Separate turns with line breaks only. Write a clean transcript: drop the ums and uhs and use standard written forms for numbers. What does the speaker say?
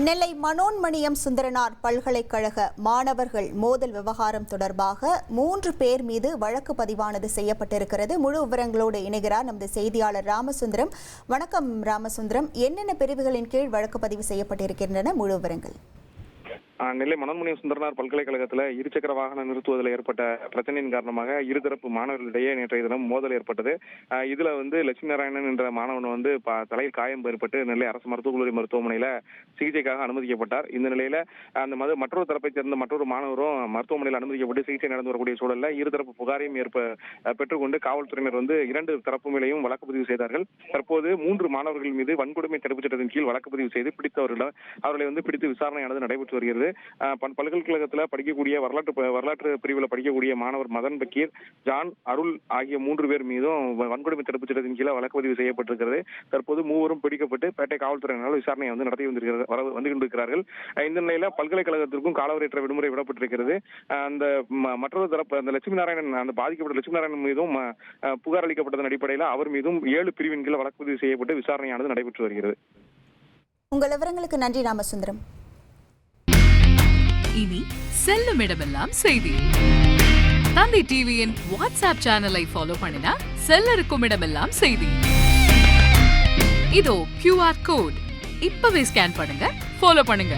நெல்லை மனோன்மணியம் சுந்தரனார் பல்கலைக்கழக மாணவர்கள் மோதல் விவகாரம் தொடர்பாக 3 பேர் மீது வழக்கு பதிவானது செய்யப்பட்டிருக்கிறது. முழு விவரங்களோடு இணைகிறார் நமது செய்தியாளர் ராமசுந்தரம். வணக்கம் ராமசுந்தரம், என்னென்ன பிரிவுகளின் கீழ் வழக்கு பதிவு செய்யப்பட்டிருக்கின்றன? முழு விவரங்கள்.
நெல்லை மனோன்மணியம் சுந்தரனார் பல்கலைக்கழகத்தில் இருசக்கர வாகனம் நிறுத்துவதில் ஏற்பட்ட பிரச்சனையின் காரணமாக இருதரப்பு மாணவர்களிடையே நேற்றைய தினம் மோதல் ஏற்பட்டது. இதுல லட்சுமி நாராயணன் என்ற மாணவன் தலையில் காயம் ஏற்பட்டு நெல்லை அரசு மருத்துவக் கல்லூரி மருத்துவமனையில சிகிச்சைக்காக அனுமதிக்கப்பட்டார். இந்த நிலையில அந்த மற்றொரு தரப்பை சேர்ந்த மற்றொரு மாணவரும் மருத்துவமனையில் அனுமதிக்கப்பட்டு சிகிச்சை நடந்து வரக்கூடிய சூழல்ல இருதரப்பு புகாரையும் பெற்றுக்கொண்டு காவல்துறையினர் 2 தரப்பு மேலையும் வழக்கு பதிவு செய்தார்கள். தற்போது 3 மாணவர்கள் மீது வன்கொடுமை தடுப்புச் சட்டத்தின் கீழ் வழக்கு பதிவு செய்து அவர்களை பிடித்து விசாரணையானது நடைபெற்று வருகிறது. பல்கலைக்கழகத்தில் படிக்கக்கூடிய வரலாற்று பிரிவில் படிக்கக்கூடிய மாணவர் மதன் பக்கீர், ஜான், அருள் ஆகிய 3 பேர் மீதும் வன்கொடுமை தடுப்பு சட்டத்தின் கீழே வழக்கு பதிவு செய்யப்பட்டிருக்கிறது. தற்போது 3 பிடிக்கப்பட்டு பேட்டை காவல்துறையினால் விசாரணை நடத்தி வந்து கொண்டிருக்கிறார்கள். இந்த நிலையில பல்கலைக்கழகத்திற்கும் காலவரையற்ற விடுமுறை விடப்பட்டிருக்கிறது. அந்த மற்றொரு தரப்பு அந்த லட்சுமி நாராயணன் அந்த பாதிக்கப்பட்ட லட்சுமி நாராயணன் மீதும் புகார் அளிக்கப்பட்டதன் அடிப்படையில் அவர் மீதும் 7 பிரிவின் கீழ் வழக்கு பதிவு செய்யப்பட்டு விசாரணையானது நடைபெற்று வருகிறது.
உங்கள் விவரங்களுக்கு நன்றி ராமசுந்தரம்.
இனி செல்லும் இடமெல்லாம் செய்தி. தந்தை டிவியின் வாட்ஸ்அப் சேனலை ஃபாலோ பண்ணினா செல்ல இருக்கும் இடமெல்லாம் செய்தி. இதோ QR கோட் இப்பவே ஸ்கேன் பண்ணுங்க, ஃபாலோ பண்ணுங்க.